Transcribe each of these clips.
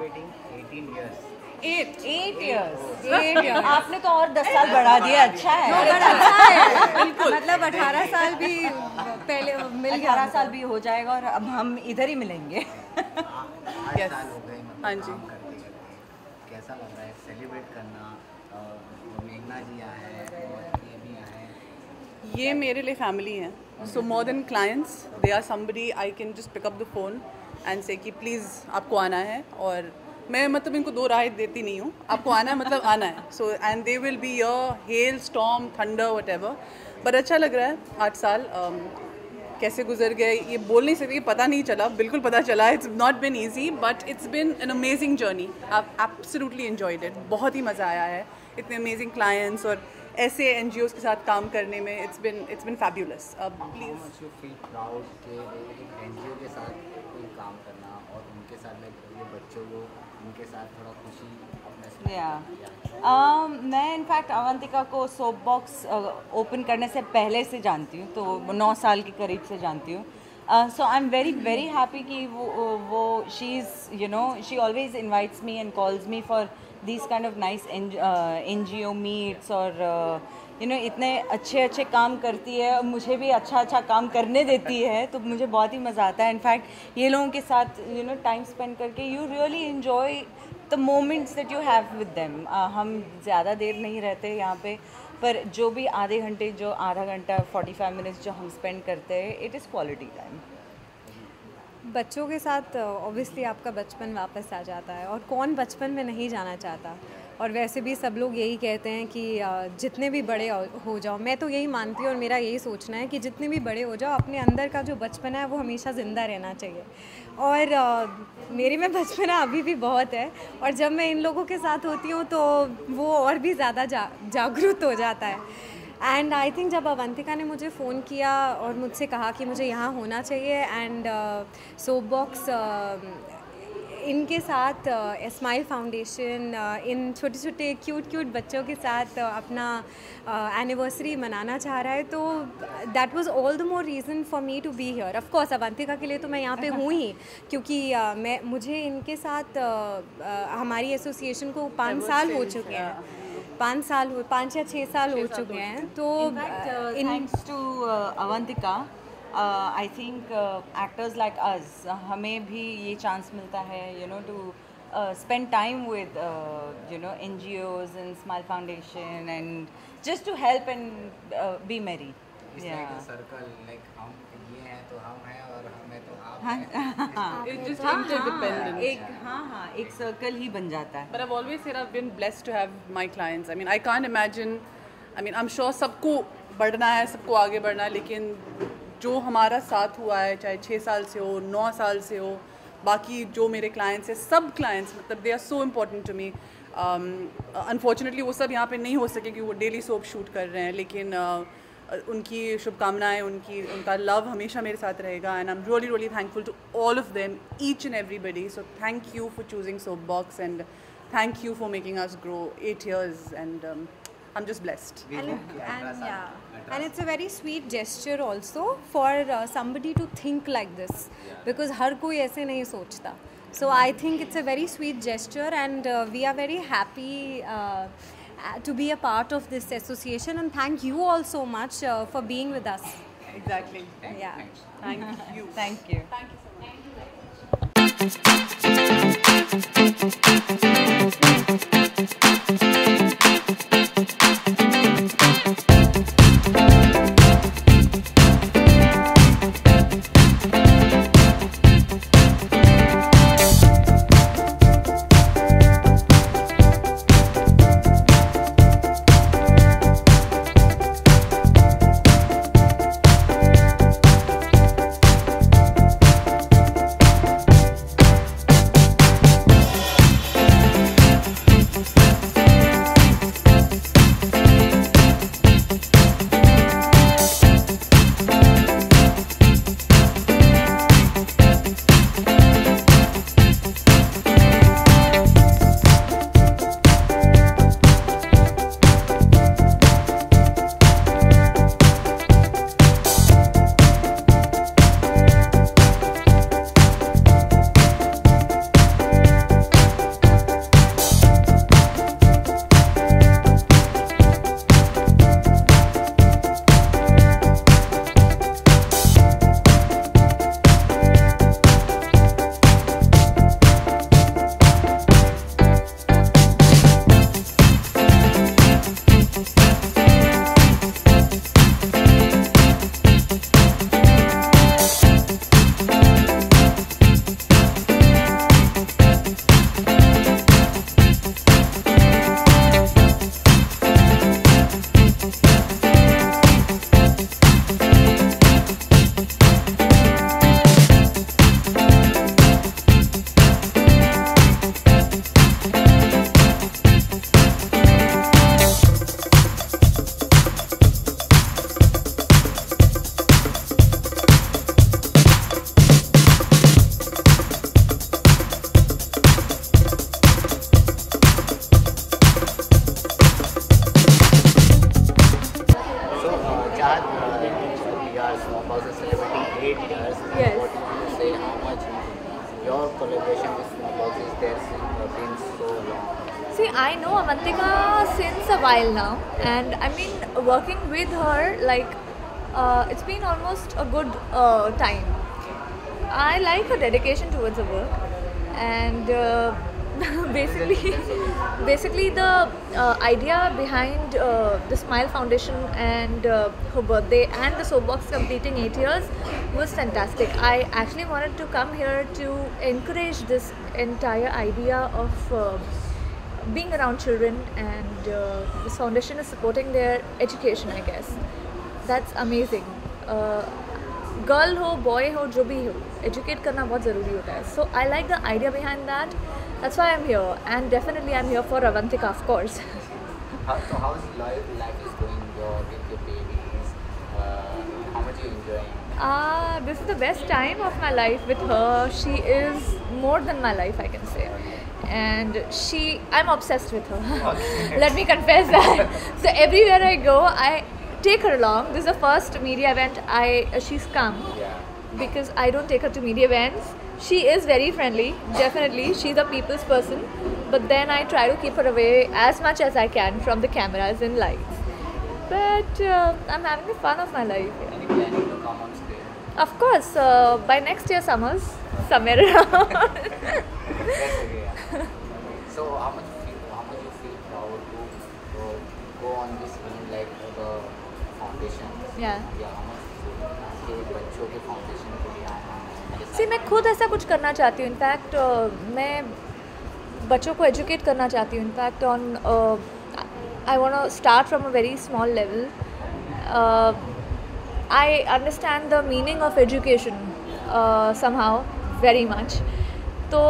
celebrating 18 years. 8 years. आपने तो और 10 साल बढ़ा दिया, अच्छा है। अच्छा है, मतलब 18 साल भी पहले मिल गया। 18 साल भी हो जाएगा और अब हम इधर ही मिलेंगे। 8 साल हो गए मतलब हाँ जी। काम करते करते। कैसा लग रहा है सेलिब्रेट करना? मेघना जी आए हैं और ये भी आए हैं। ये मेरे लिए फैमिली है, so more than clients they are somebody I can just pick up the phone and say कि प्लीज़ आपको आना है। और मैं मतलब इनको 2 राय देती नहीं हूँ, आपको आना है मतलब आना है। So and they will be your hello storm thunder what ever. But अच्छा लग रहा है 8 साल कैसे गुजर गए ये बोल नहीं सकती, पता नहीं चला, बिल्कुल पता चला। It's not been easy but it's been an amazing journey. I absolutely enjoyed it, बहुत ही मज़ा आया है। इतने अमेजिंग क्लाइंट्स और ऐसे NGOs के साथ काम करने में इट्स बिन फैब्यूलस। अब प्लीज़ यू फील प्राउड के एक NGO के साथ कोई काम करना और उनके साथ लाइक ये बच्चों को उनके साथ थोड़ा खुशी अपने मैं इनफैक्ट अवंतिका को सोप बॉक्स ओपन करने से पहले से जानती हूँ, तो 9 साल के करीब से जानती हूँ। सो आई एम वेरी हैप्पी कि वो she is you know she always invites me and calls me for these kind of nice NGO meets और यू नो इतने अच्छे काम करती है और मुझे भी अच्छा काम करने देती है, तो मुझे बहुत ही मज़ा आता है। इनफैक्ट ये लोगों के साथ यू नो टाइम स्पेंड करके you really enjoy the moments that you have with them. हम ज़्यादा देर नहीं रहते यहाँ पे, पर जो भी आधे घंटे, जो आधा घंटा 45 मिनट्स जो हम स्पेंड करते हैं, इट इज़ क्वालिटी टाइम। बच्चों के साथ ऑब्वियसली आपका बचपन वापस आ जाता है, और कौन बचपन में नहीं जाना चाहता। और वैसे भी सब लोग यही कहते हैं कि जितने भी बड़े हो जाओ, मैं तो यही मानती हूँ और मेरा यही सोचना है कि जितने भी बड़े हो जाओ, अपने अंदर का जो बचपन है वो हमेशा ज़िंदा रहना चाहिए। और मेरे में बचपना अभी भी बहुत है, और जब मैं इन लोगों के साथ होती हूँ तो वो और भी ज़्यादा जागरूक हो जाता है। एंड आई थिंक जब अवंतिका ने मुझे फ़ोन किया और मुझसे कहा कि मुझे यहाँ होना चाहिए, एंड सोप बॉक्स इनके साथ स्माइल फाउंडेशन इन छोटे क्यूट बच्चों के साथ अपना एनिवर्सरी मनाना चाह रहा है, तो that was all the more reason for me to be here. Of course Avantika के लिए तो मैं यहाँ पे हूँ ही, क्योंकि मुझे इनके साथ हमारी एसोसिएशन को 5 साल हो चुके हैं। 5 या 6 साल हो चुके हैं। तो thanks to Avantika I think actors like us, हमें भी ये चांस मिलता है you know to spend time with you know NGOs and Smile Foundation and just to help and be merry. It's like a circle, like हम ये हैं तो हम हैं और हमें तो आप हैं। it's just interdependent. एक सर्कल ही बन जाता है। But I've always said I've been blessed to have my clients. I mean, I can't imagine. I mean, I'm sure सबको बढ़ना है, सबको आगे बढ़ना है, लेकिन जो हमारा साथ हुआ है, चाहे 6 साल से हो, 9 साल से हो, बाकी जो मेरे क्लाइंट्स हैं, सब क्लाइंट्स मतलब they are so important to me. Unfortunately वो सब यहाँ पे नहीं हो सके क्योंकि वो डेली सोप शूट कर रहे हैं, लेकिन उनकी शुभकामनाएं, उनका लव हमेशा मेरे साथ रहेगा। And I am really thankful to all of them, each and everybody. So thank you for choosing soap box and thank you for making us grow 8 years, and I'm just blessed. And it's a very sweet gesture also for somebody to think like this, because हर कोई ऐसे नहीं सोचता. So I think it's a very sweet gesture, and we are very happy to be a part of this association, and thank you all so much for being with us. Exactly. Yeah. Thank you. Thank you. Thank you so much. collaboration with Snowbox is there been so long? See, I know Avantika since a while now, and I mean, working with her, like, it's been almost a good time. I like her dedication towards her work, and basically the idea behind the Smile Foundation and her birthday and the Soapbox completing 8 years was fantastic. I actually wanted to come here to encourage this entire idea of being around children, and this foundation is supporting their education, I guess. That's amazing. Girl ho, boy ho, jo bhi ho, educate karna bahut zaruri hota hai. So I like the idea behind that. That's why I'm here, and definitely I'm here for Avantika, of course. So how's life is going with your babies? How much are you enjoying? This is the best time of my life with her. She is more than my life, I can say. And I'm obsessed with her. Let me confess that. So everywhere I go, I take her along. This is the first media event she's come. Yeah. Because I don't take her to media events. She is very friendly, definitely. She's a people's person. But then I try to keep her away as much as I can from the cameras and lights. But I'm having the fun of my life. Yeah. Any planning to come on stage? Of course, by next year summers, somewhere around. That's okay. Yeah. So how much you feel proud to go on this film like the foundation? Yeah. Yeah. How much के बच्चों के foundation के लिए आना है? सी मैं खुद ऐसा कुछ करना चाहती हूँ. इनफैक्ट मैं बच्चों को एजुकेट करना चाहती हूँ. In fact on I want to start from a very small level. I understand the meaning of education somehow very much. तो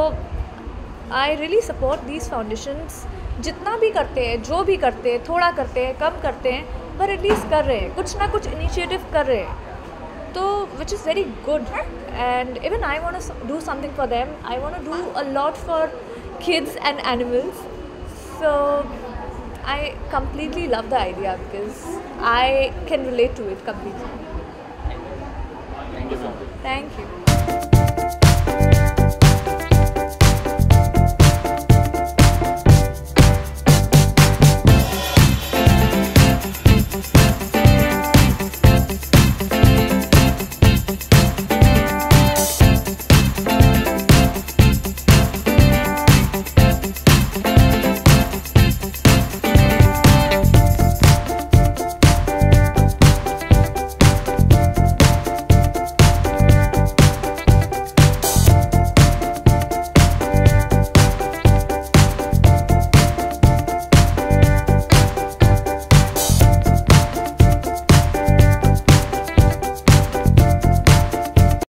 I really support these foundations. जितना भी करते हैं, जो भी करते हैं, थोड़ा करते हैं, कम करते हैं, पर एटलीस्ट कर रहे हैं, कुछ ना कुछ इनिशिएटिव कर रहे हैं, तो which is very good. And even I want to do something for them. I want to do a lot for kids and animals. So I completely love the idea because I can relate to it completely. Thank you so much. Thank you.